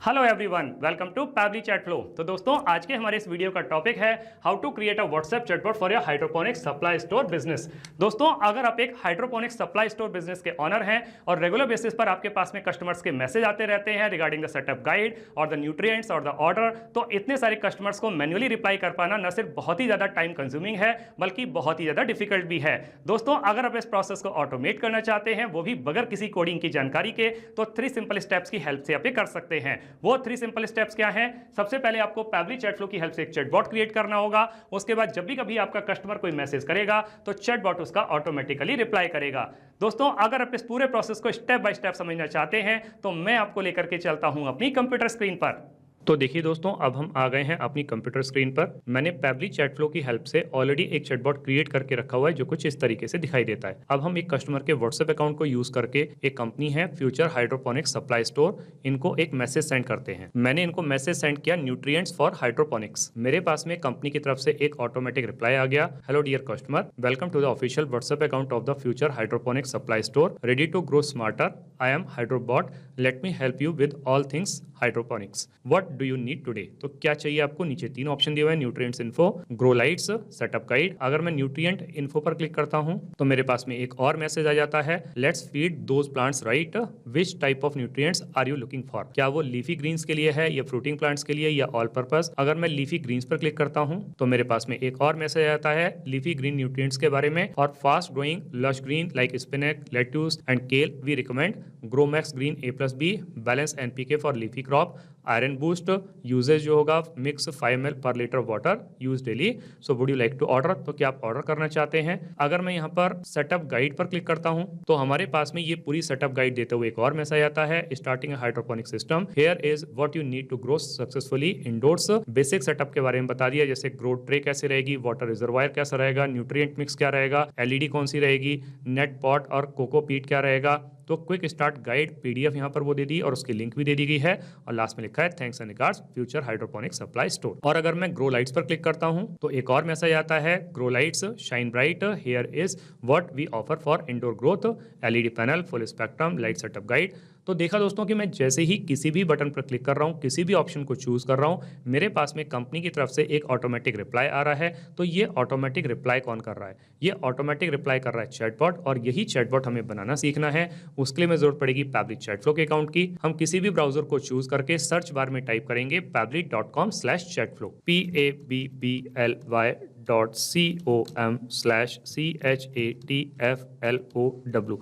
Hello everyone, welcome to Pabbly chat flow. तो दोस्तों, आज के हमारे इस वीडियो का टॉपिक है how to create a WhatsApp chatbot for your hydroponic supply store business. दोस्तों, अगर आप एक हाइड्रोपोनिक सप्लाई स्टोर बिजनेस के ऑनर हैं और रेगुलर बेसिस पर आपके पास में कस्टमर्स के मैसेज आते रहते हैं रिगार्डिंग द सेटअप गाइड और द न्यूट्रिएंट्स और द ऑर्डर, तो इतने सारे कस्टमर्स को मैन्युअली रिप्लाई कर पाना न सिर्फ बहुत ही ज्यादा टाइम कंज्यूमिंग है बल्कि बहुत ही ज्यादा डिफिकल्ट भी है। दोस्तों, अगर आप इस प्रोसेस को ऑटोमेट करना चाहते हैं, वो भी बगैर किसी कोडिंग की जानकारी के, तो 3 सिंपल स्टेप्स की हेल्प से आप ये कर सकते हैं। वो 3 सिंपल स्टेप्स क्या हैं? सबसे पहले आपको पैबली चैटफ्लो की हेल्प से एक चैटबॉट क्रिएट करना होगा। उसके बाद जब भी कभी आपका कस्टमर कोई मैसेज करेगा तो चैटबॉट उसका ऑटोमेटिकली रिप्लाई करेगा। दोस्तों, अगर आप इस पूरे प्रोसेस को स्टेप बाय स्टेप समझना चाहते हैं तो मैं आपको लेकर के चलता हूं अपनी कंप्यूटर स्क्रीन पर। तो देखिए दोस्तों, अब हम आ गए हैं अपनी कंप्यूटर स्क्रीन पर। मैंने पैबली चैटफ्लो की हेल्प से ऑलरेडी एक चैटबॉट क्रिएट करके रखा हुआ है जो कुछ इस तरीके से दिखाई देता है। अब हम एक कस्टमर के व्हाट्सएप अकाउंट को यूज करके, एक कंपनी है फ्यूचर हाइड्रोपोनिक सप्लाई स्टोर, इनको एक मैसेज सेंड करते हैं। मैंने इनको मैसेज सेंड किया न्यूट्रिएंट्स फॉर हाइड्रोपोनिक्स। मेरे पास में कंपनी की तरफ से एक ऑटोमेटिक रिप्लाई आ गया, hello dear customer, welcome to the official WhatsApp account of the future hydroponic supply store, ready to grow smarter, I am hydrobot, let me help you with all things hydroponics, what do you need today. तो क्या चाहिए आपको? नीचे 3 option दिए हुए हैं, nutrients info, grow lights, setup guide. अगर मैं न्यूट्रिएंट इन्फो पर क्लिक करता हूं तो मेरे पास में एक और मैसेज आ जाता है, let's feed those plants right, which type of nutrients are you looking for. क्या वो लीफी ग्रीन्स के लिए है या फ्रूटिंग प्लांट्स के लिए या ऑल पर्पस। अगर मैं लीफी ग्रीन्स पर क्लिक करता हूं तो मेरे पास में एक और मैसेज आता है लीफी ग्रीन न्यूट्रिएंट्स के बारे में, और fast growing lush green like spinach, lettuce and kale we recommend Gromax green A+B, balance NPK for leafy crop, iron boost, usage जो होगा मिक्स 5 ml पर litre water use daily. So would you like to order, तो क्या आप order करना चाहते हैं। अगर मैं यहाँ पर सेटअप गाइड पर क्लिक करता हूँ तो हमारे पास में ये पूरी सेटअप गाइड देते हुए एक और मैसेज आता है, starting hydroponic system, here is what you need to grow successfully indoors. Basic setup के बारे में बता दिया, जैसे ग्रो ट्रे कैसे रहेगी, वाटर रिजर्वायर कैसा रहेगा, न्यूट्रिएंट मिक्स क्या रहेगा, LED कौन सी रहेगी, नेट पॉट और कोकोपीट क्या रहेगा। तो क्विक स्टार्ट गाइड PDF यहाँ पर वो दे दी और उसकी लिंक भी दे दी गई है, और लास्ट में लिखा है thanks and regards future hydroponic supply store. और अगर मैं ग्रो लाइट्स पर क्लिक करता हूँ तो एक और मैसेज आता है, grow lights shine bright, here is what we offer for indoor growth, LED panel, full spectrum light setup guide. तो देखा दोस्तों कि मैं जैसे ही किसी भी बटन पर क्लिक कर रहा हूँ, किसी भी ऑप्शन को चूज कर रहा हूँ, मेरे पास में कंपनी की तरफ से एक ऑटोमेटिक रिप्लाई आ रहा है। तो ये ऑटोमेटिक रिप्लाई कौन कर रहा है? ये ऑटोमेटिक रिप्लाई कर रहा है चैटबॉट, और यही चैटबॉट हमें बनाना सीखना है। उसके लिए हमें जरूरत पड़ेगी पैबली चैटफ्लो के अकाउंट की। हम किसी भी ब्राउजर को चूज करके सर्च बार में टाइप करेंगे pably.com/chatflow, PABBL.com/CHATFLOW।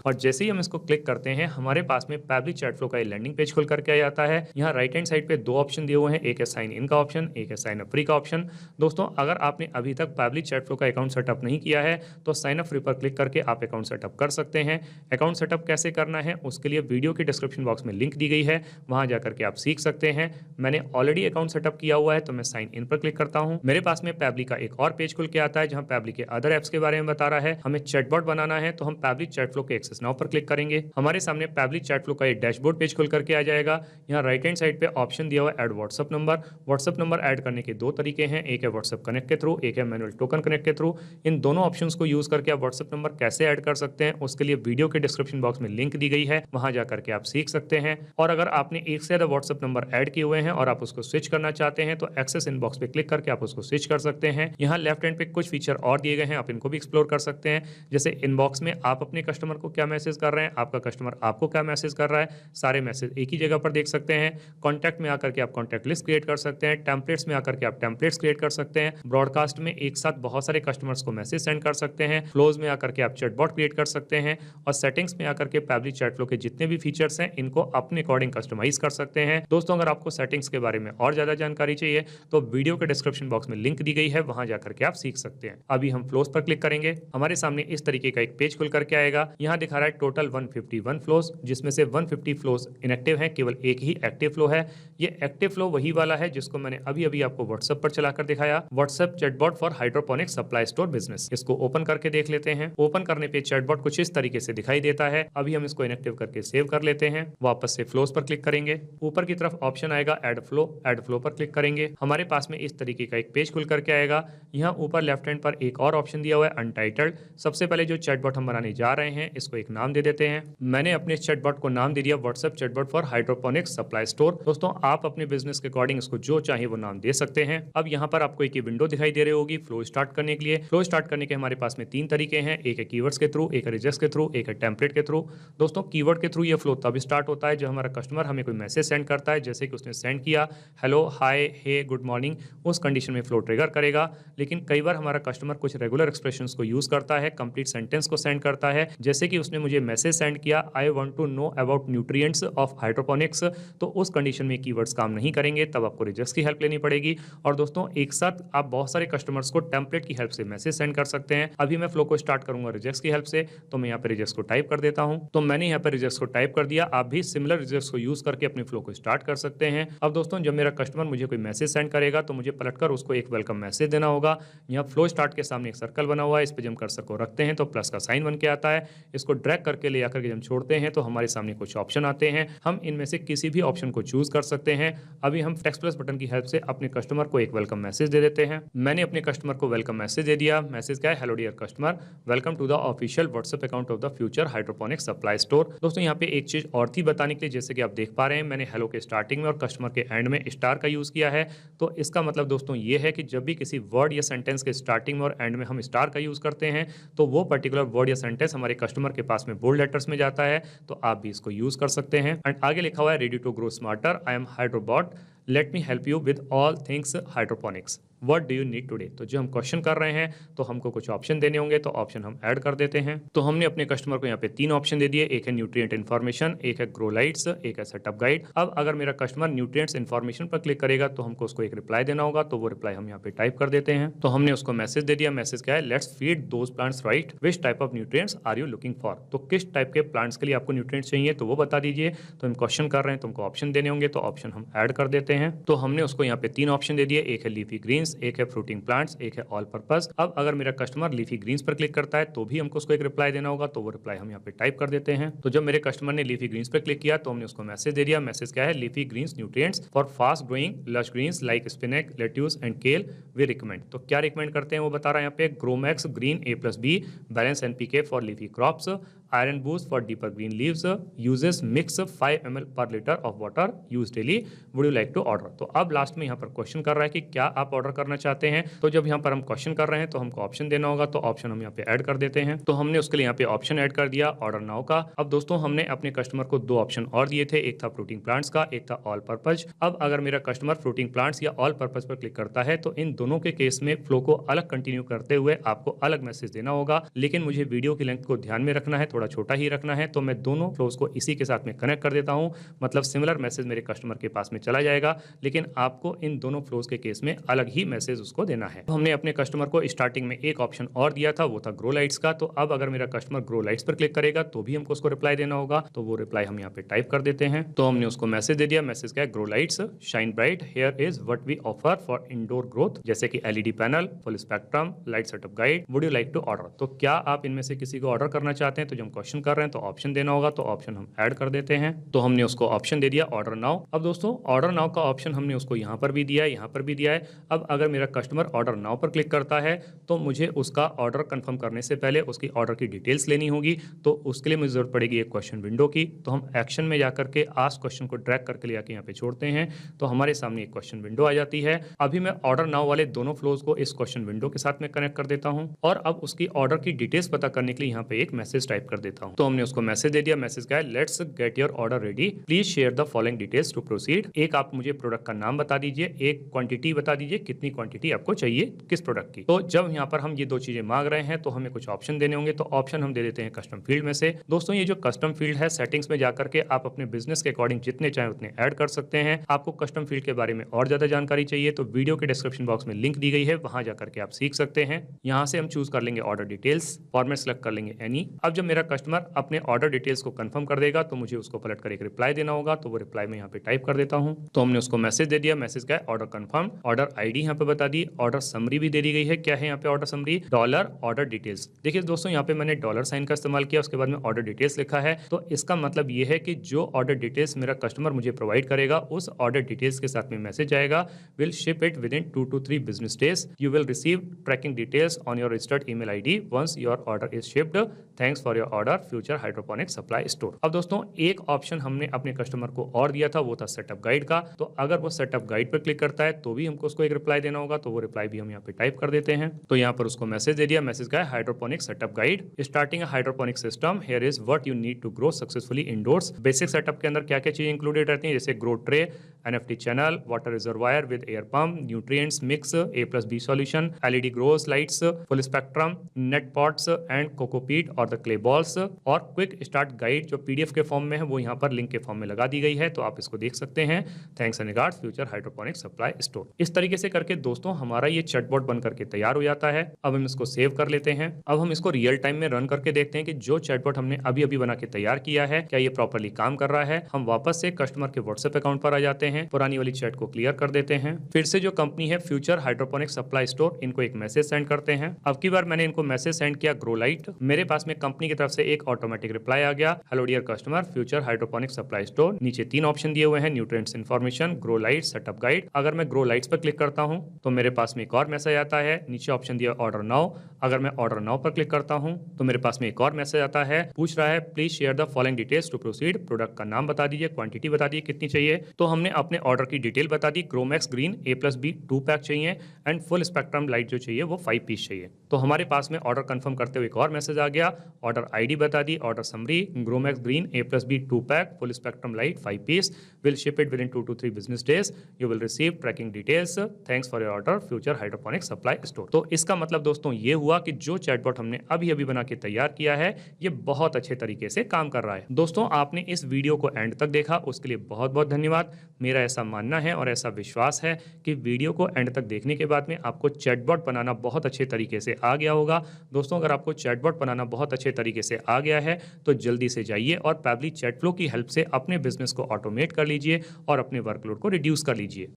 और जैसे ही हम इसको क्लिक करते हैं, हमारे पास में पैबली चैटफ्लो का लैंडिंग पेज खुल करके आ जाता है। यहाँ राइट हैंड साइड पे 2 ऑप्शन दिए हुए हैं, एक है साइन इन का ऑप्शन, एक है साइन अप फ्री का ऑप्शन। दोस्तों, अगर आपने अभी तक पैबली चैटफ्लो का अकाउंट सेटअप नहीं किया है तो साइन अप फ्री पर क्लिक करके आप अकाउंट सेटअप कर सकते हैं। अकाउंट सेटअप कैसे करना है उसके लिए वीडियो के डिस्क्रिप्शन बॉक्स में लिंक दी गई है, वहां जाकर के आप सीख सकते हैं। मैंने ऑलरेडी अकाउंट सेटअप किया हुआ है तो मैं साइन इन पर क्लिक करता हूं। मेरे पास में पैबली का एक और पेज खुल के आता है जहां पैबली के अदर एप्स के बारे में बता रहा है। हमें चैटबॉट बनाना है तो हम पैबली चैटफ्लो के एक्सेस नाउ पर क्लिक करेंगे। हमारे सामने पैबली चैटफ्लो का एक डैशबोर्ड पेज खुल करके आ जाएगा। यहाँ राइट हैंड साइड पे ऑप्शन दिया हुआ है add WhatsApp number. WhatsApp number add करने के 2 तरीके हैं, एक है व्हाट्सएप कनेक्ट के थ्रू, एक है मैनुअल टोकन कनेक्ट के थ्रू। इन दोनों ऑप्शंस को यूज करके आप व्हाट्सएप नंबर कैसे ऐड कर सकते हैं उसके लिए वीडियो के डिस्क्रिप्शन बॉक्स में लिंक दी गई है, वहां जाकर के आप सीख सकते हैं। और अगर आपने एक से ज्यादा व्हाट्सएप नंबर ऐड किए हुए हैं और आप उसको स्विच करना चाहते हैं तो एक्सेस इनबॉक्स पे क्लिक करके आप उसको स्विच कर सकते हैं। यहाँ लेफ्ट हैंड पे कुछ फीचर और दिए गए हैं, आप इनको भी एक्सप्लोर कर सकते हैं। जैसे इनबॉक्स में आप अपने कस्टमर को क्या मैसेज कर रहे हैं, आपका कस्टमर आपको क्या मैसेज कर रहा है, सारे मैसेज एक ही जगह पर देख सकते हैं। कॉन्टैक्ट में आकर के आप कॉन्टैक्ट लिस्ट क्रिएट कर सकते हैं, टेम्पलेट्स में आकर के आप टेम्पलेट्स क्रिएट कर सकते हैं, ब्रॉडकास्ट में एक साथ बहुत सारे कस्टमर्स को मैसेज सेंड कर सकते हैं, फ्लोज में आकर के आप चैटबॉट क्रिएट कर सकते हैं, और सेटिंग्स में आकर के पैबली चैटफ्लो के जितने भी फीचर्स हैं इनको अपने अकॉर्डिंग कस्टमाइज कर सकते हैं। दोस्तों, अगर आपको सेटिंग्स के बारे में और ज्यादा जानकारी चाहिए तो वीडियो के डिस्क्रिप्शन बॉक्स में लिंक दी गई है, वहां जाकर के आप सीख सकते हैं। अभी हम फ्लोज पर क्लिक करेंगे, हमारे सामने इस तरीके का एक पेज खुल करके आएगा। यहाँ दिखा रहा है टोटल 151 फ्लोज, जिसमें से 150 फ्लोज इनएक्टिव है, केवल एक ही एक्टिव फ्लो है। ये एक्टिव फ्लो वही वाला है जिसको मैंने अभी अभी आपको व्हाट्सएप पर चलाकर दिखाया, WhatsApp chatbot for hydroponic supply store business. इसको ओपन करके देख लेते हैं। ओपन करने पे चैटबॉट कुछ इस तरीके से दिखाई देता है। अभी हम इसको इनएक्टिव करके सेव कर लेते हैं। वापस से फ्लोज पर क्लिक करेंगे, ऊपर की तरफ ऑप्शन आएगा ऐड फ्लो पर क्लिक करेंगे। हमारे पास में इस तरीके का एक पेज खुल करके आएगा। यहाँ ऊपर लेफ्ट हैंड पर एक और ऑप्शन दिया हुआ है अनटाइटल्ड। सबसे पहले जो चैटबॉट हम बनाने जा रहे हैं इसको एक नाम दे देते हैं। मैंने अपने चैटबॉट को नाम दे दिया WhatsApp chatbot for hydroponics supply store. दोस्तों आप अपने बिजनेस के अकॉर्डिंग इसको जो चाहे वो नाम दे सकते हैं। अब यहाँ पर आपको एक विंडो दिखाई दे रही होगी फ्लो स्टार्ट करने के लिए। फ्लो स्टार्ट करने के हमारे पास में 3 तरीके हैं, एक है कीवर्ड्स के थ्रू, एक है रिजेक्ट्स के थ्रू, एक है टेम्पलेट के थ्रू। दोस्तों कीवर्ड के थ्रू ये फ्लो तब स्टार्ट होता है जब हमारा कस्टमर हमें कोई मैसेज सेंड करता है, जैसे कि उसने सेंड किया हेलो, हाय, हे, गुड मॉर्निंग, उस कंडीशन में फ्लो ट्रिगर करेगा। लेकिन कई बार हमारा कस्टमर कुछ रेगुलर एक्सप्रेशंस को यूज करता है, कंप्लीट सेंटेंस को सेंड करता है, जैसे कि उसने मुझे मैसेज सेंड किया I want to know about nutrients of hydroponics, तो उस कंडीशन में कीवर्ड्स काम नहीं करेंगे, तब आपको रिजेक्ट्स की हेल्प लेनी पड़ेगी। और दोस्तों एक साथ आप बहुत सारे कस्टमर्स को टेम्पलेट की हेल्प से मैसेज सेंड कर सकते हैं। अभी मैं फ्लो को स्टार्ट करूंगा रिजेक्ट्स की हेल्प से, तो मैं यहाँ पे रिजेक्ट्स को टाइप कर देता हूं। तो मैंने यहाँ पे रिजेक्ट्स को टाइप कर दिया। आप भी सिमिलर रिजेक्ट्स को यूज करके अपने फ्लो को स्टार्ट कर सकते हैं। अब दोस्तों जब मेरा कस्टमर मुझे कोई मैसेज सेंड करेगा तो मुझे पलटकर उसको एक वेलकम मैसेज देना होगा। यहाँ फ्लो स्टार्ट के सामने एक सर्कल बना हुआ है, इस पर जब हम कर्सर को रखते हैं तो प्लस का साइन बन के आता है। इसको ड्रैग करके ले आकर के जब छोड़ते हैं तो हमारे सामने कुछ ऑप्शन आते हैं। हम इनमें से किसी भी ऑप्शन को चूज कर सकते हैं। अभी हम टेक्स्ट प्लस बटन की हेल्प से अपने कस्टमर को एक वेलकम मैसेज दे देते हैं। मैंने अपने कस्टमर को वेलकम मैसेज दे दिया। मैसेज क्या है, hello dear customer, welcome to the official WhatsApp account of the future hydroponics supply store. दोस्तों यहाँ पे एक चीज और थी बताने के लिए, जैसे कि आप देख पा रहे हैं मैंने हेलो के स्टार्टिंग में और कस्टमर के एंड में स्टार का यूज किया है। तो इसका मतलब दोस्तों ये है कि जब भी किसी वर्ड या सेंटेंस के स्टार्टिंग में और एंड में हम स्टार का यूज करते हैं तो वो पर्टिकुलर वर्ड या सेंटेंस हमारे कस्टमर के पास में बोल्ड लेटर्स में जाता है। तो आप भी इसको यूज कर सकते हैं। एंड आगे लिखा हुआ है ready to grow smarter, I am hydrobot, let me help you with all things hydroponics, what do you need today. तो जो हम क्वेश्चन कर रहे हैं तो हमको कुछ ऑप्शन देने होंगे, तो ऑप्शन हम ऐड कर देते हैं। तो हमने अपने कस्टमर को यहाँ पे 3 ऑप्शन दे दिए, एक है न्यूट्रिएंट इन्फॉर्मेशन, एक है ग्रो लाइट्स, एक है सेटअप गाइड। अब अगर मेरा कस्टमर न्यूट्रिएंट्स इन्फॉर्मेशन पर क्लिक करेगा तो हमको उसको एक रिप्लाई देना होगा, तो वो रिप्लाई हम यहाँ पे टाइप कर देते हैं। तो हमने उसको मैसेज दे दिया। मैसेज क्या है, let's feed those plants right, which type of nutrients are you looking for. तो किस टाइप के प्लांट्स के लिए आपको न्यूट्रिएंट्स चाहिए तो वो बता दीजिए। तो हम क्वेश्चन कर रहे हैं, तुमको ऑप्शन देने होंगे, तो ऑप्शन हम ऐड कर देते हैं। तो हमने उसको यहाँ पे 3 ऑप्शन दे दिए, एक है लीफी ग्रीन्स, एक है फ्रूटिंग प्लांट्स, एक है ऑल पर्पस। अब अगर मेरा कस्टमर लीफी ग्रीन्स पर क्लिक करता है तो भी हमको उसको एक रिप्लाई देना होगा, तो वो रिप्लाई हम यहाँ पे टाइप कर देते हैं। तो जब मेरे कस्टमर ने लीफी ग्रीन्स पर क्लिक किया तो हमने उसको मैसेज दे दिया। मैसेज क्या है, leafy greens nutrients for fast growing lush greens like spinach, lettuce and kale we recommend. तो क्या रिकमेंड करते हैं वो बता रहा है यहाँ पे, Gromax green A+B, balance NPK for leafy crops, iron boost for deeper green leaves, uses mix 5 ml per liter of water, use daily, would you like to order। तो अब लास्ट में यहाँ पर क्वेश्चन कर रहा है कि क्या आप ऑर्डर करना चाहते हैं। तो जब यहाँ पर हम क्वेश्चन कर रहे हैं तो हमको ऑप्शन देना होगा, तो ऑप्शन हम यहाँ पे ऐड कर देते हैं। तो हमने उसके लिए यहाँ पे ऑप्शन ऐड कर दिया ऑर्डर नाउ का। अब दोस्तों हमने अपने कस्टमर को 2 ऑप्शन और दिए थे, एक था फ्रूटिंग प्लांट्स का, एक था ऑल पर्पज। अब अगर मेरा कस्टमर फ्रूटिंग प्लांट्स या ऑल पर्पज पर क्लिक करता है तो इन दोनों के केस में फ्लो को अलग कंटिन्यू करते हुए आपको अलग मैसेज देना होगा। लेकिन मुझे वीडियो की लेंथ को ध्यान में रखना है, थोड़ा छोटा ही रखना है, तो मैं दोनों फ्लोज को इसी के साथ में कनेक्ट कर देता हूं। मतलब सिमिलर मैसेज मेरे कस्टमर के पास में चला जाएगा, लेकिन आपको इन दोनों फ्लोज के केस में अलग ही मैसेज उसको देना है। तो हमने अपने कस्टमर को स्टार्टिंग में एक ऑप्शन और दिया था, वो था ग्रो लाइट्स का। तो अब अगर मेरा कस्टमर ग्रो लाइट्स पर क्लिक करेगा तो भी हमको उसको रिप्लाई देना होगा, तो वो रिप्लाई हम यहाँ पे टाइप कर देते हैं। तो हमने उसको मैसेज दे दिया। मैसेज क्या है, grow lights shine bright, here is what we offer for indoor growth, जैसे कि LED panel, full spectrum, light setup guide, would you like to order. तो क्या आप इनमें से किसी को ऑर्डर करना चाहते हैं। तो जब हम क्वेश्चन कर रहे हैं तो ऑप्शन देना होगा, तो ऑप्शन हम ऐड कर देते हैं। तो हमने उसको ऑप्शन दे दिया ऑर्डर नाउ। अब दोस्तों ऑर्डर नाउ का ऑप्शन हमने उसको यहाँ पर भी दिया है, यहाँ पर भी दिया है। अब अगर मेरा कस्टमर ऑर्डर नाउ पर क्लिक करता है तो मुझे उसका ऑर्डर कंफर्म करने से पहले उसकी ऑर्डर की डिटेल्स लेनी होगी। तो उसके लिए मुझे जरूरत पड़ेगी एक क्वेश्चन विंडो की। तो हम एक्शन में जाकर के आस्क क्वेश्चन को ड्रैग करके ले आके यहाँ पे छोड़ते हैं, तो हमारे सामने एक क्वेश्चन विंडो आ जाती है। अभी मैं ऑर्डर नाउ वाले दोनों फ्लोज को इस क्वेश्चन विंडो के साथ में कनेक्ट कर देता हूँ और अब उसकी ऑर्डर की डिटेल्स पता करने के लिए यहाँ पे एक मैसेज टाइप कर देता हूँ। तो हमने उसको मैसेज दे दिया। मैसेज क्या है, let's get your order ready, please share the following details to proceed. एक आप मुझे प्रोडक्ट का नाम बता दीजिए, एक क्वांटिटी बता दीजिए, कितनी क्वांटिटी आपको चाहिए किस प्रोडक्ट की। तो जब यहाँ पर हम ये 2 चीजें मांग रहे हैं तो हमें कुछ ऑप्शन देने होंगे। तो ऑप्शन हम दे देते हैं कस्टम फील्ड में से। दोस्तों ये जो कस्टम फील्ड है, सेटिंग्स में जाकर के आप अपने बिजनेस के अकॉर्डिंग जितने चाहे उतने ऐड कर सकते हैं। आपको कस्टम फील्ड के बारे में और ज्यादा जानकारी चाहिए तो वीडियो के डिस्क्रिप्शन बॉक्स में लिंक दी गई है, वहां जाकर के आप सीख सकते हैं। यहाँ से हम चूज कर लेंगे ऑर्डर डिटेल्स, फॉर्मेट सेलेक्ट कर लेंगे एनी। अब जब मेरा कस्टमर अपने ऑर्डर डिटेल्स को कंफर्म कर देगा तो मुझे उसको पलट कर एक रिप्लाई देना होगा। तो वो रिप्लाई मैं यहाँ पे टाइप कर देता हूँ। तो हमने उसको मैसेज दे दिया, मैसेज का ऑर्डर कंफर्म, ऑर्डर आईडी यहाँ पे बता दी, ऑर्डर समरी भी दे दी गई है। क्या है यहाँ पे order summary? Dollar order details. देखिए दोस्तों यहाँ पे मैंने डॉलर साइन का इस्तेमाल किया, उसके बाद में ऑर्डर डिटेल्स लिखा है। तो इसका मतलब ये है कि जो ऑर्डर डिटेल्स मेरा कस्टमर मुझे प्रोवाइड करेगा उस ऑर्डर डिटेल्स के साथ में मैसेज आएगा, will ship it within 2 to 3 business days. You will receive tracking details on your registered email ID once your order is shipped. Thanks for your order, Future Hydroponic Supply Store. अब दोस्तों एक option हमने अपने customer को और दिया था, वो था सेटअप गाइड का। तो अगर वो सेटअप गाइड पर क्लिक करता है तो भी हमको उसको एक रिप्लाई देना होगा। तो वो रिप्लाई भी हम यहाँ पे टाइप कर देते हैं। तो यहाँ पर उसको मैसेज दे दिया, मैसेज का hydroponic setup guide, starting hydroponic system, here is what you need to grow successfully indoors. Basic setup के अंदर क्या क्या चीजें इंक्लूडेड रहती हैं, जैसे grow tray, NFT channel, water reservoir with air pump, nutrients mix, A+B solution, LED grow lights, full spectrum, net pots and cocopeat और the clay balls, और क्विक स्टार्ट गाइड जो PDF के फॉर्म में है वो यहाँ पर लिंक के फॉर्म में लगा दी गई है। तो आप इसको देख सकते हैं। Thanks and regards, future hydroponic supply store. इस तरीके से करके दोस्तों हमारा ये चैटबॉट बन करके तैयार हो जाता है। अब हम इसको सेव कर लेते हैं। अब हम इसको रियल टाइम में रन करके देखते हैं कि जो चैटबॉट हमने अभी अभी बना के तैयार किया है क्या ये प्रॉपरली काम कर रहा है। हम वापस से कस्टमर के व्हाट्सएप अकाउंट पर आ जाते हैं, पुरानी वाली चैट को क्लियर कर देते हैं। फिर से जो कंपनी है फ्यूचर हाइड्रोपोनिक सप्लाई स्टोर, इनको एक मैसेज सेंड करते हैं। अब की बार मैंने इनको मैसेज सेंड किया ग्रो लाइट। मेरे पास में कंपनी की तरफ से एक ऑटोमेटिक रिप्लाई आ गया, hello dear customer, future hydroponic supply store. नीचे 3 ऑप्शन दिए हुए हैं, nutrients information, grow light, setup guide. अगर मैं ग्रो लाइट्स पर क्लिक करता हूं तो मेरे पास में एक और मैसेज आता है, नीचे ऑप्शन दिया ऑर्डर नाउ। अगर मैं ऑर्डर नाउ पर क्लिक करता हूं तो मेरे पास में एक और मैसेज आता है, पूछ रहा है please share the following details to proceed. Product का नाम बता दीजिए, क्वांटिटी बता दीजिए कितनी चाहिए। तो हमने अपने ऑर्डर की डिटेल बता दी, ग्रोमैक्स ग्रीन A+B 2 पैक चाहिए एंड फुल स्पेक्ट्रम लाइट जो चाहिए वो 5 पीस चाहिए। तो हमारे पास में ऑर्डर कंफर्म करते हुए एक और मैसेज आ गया, ऑर्डर आईडी बता दी, order summary, Gromax green A+B 2 pack, full spectrum light 5 piece, will ship it within 2 to 3 business days. You will receive tracking details. Thanks for your order, Future Hydroponic Supply Store. तो इसका मतलब दोस्तों ये हुआ कि जो chatbot हमने अभी अभी बना के तैयार किया है ये बहुत अच्छे तरीके से काम कर रहा है। दोस्तों आपने इस वीडियो को एंड तक देखा उसके लिए बहुत बहुत धन्यवाद। मेरा ऐसा मानना है और ऐसा विश्वास है कि वीडियो को एंड तक देखने के बाद में आपको चैटबॉट बनाना बहुत अच्छे तरीके से आ गया होगा। दोस्तों अगर आपको चैटबॉट बनाना बहुत अच्छे तरीके से आ गया है तो जल्दी से जाइए और पैबली चैटफ्लो की हेल्प से अपने बिजनेस को ऑटोमेट कर लीजिए और अपने वर्कलोड को रिड्यूस कर लीजिए।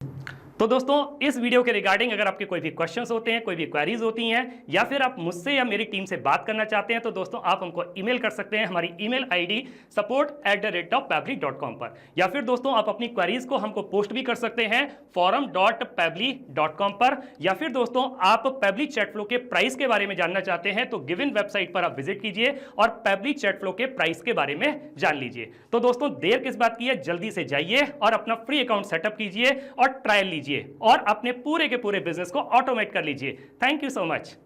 तो दोस्तों इस वीडियो के रिगार्डिंग अगर आपके कोई भी क्वेश्चंस होते हैं, कोई भी क्वेरीज होती हैं, या फिर आप मुझसे या मेरी टीम से बात करना चाहते हैं तो दोस्तों आप हमको ईमेल कर सकते हैं हमारी ईमेल आईडी support@pably.com पर, या फिर दोस्तों आप अपनी क्वेरीज को हमको पोस्ट भी कर सकते हैं forum.pably.com पर, या फिर दोस्तों आप पैबली चैटफ्लो के प्राइस के बारे में जानना चाहते हैं तो गिवन वेबसाइट पर आप विजिट कीजिए और पैबली चैटफ्लो के प्राइस के बारे में जान लीजिए। तो दोस्तों देर किस बात की है, जल्दी से जाइए और अपना फ्री अकाउंट सेटअप कीजिए और ट्रायल लीजिए और अपने पूरे के पूरे बिजनेस को ऑटोमेट कर लीजिए। Thank you so much.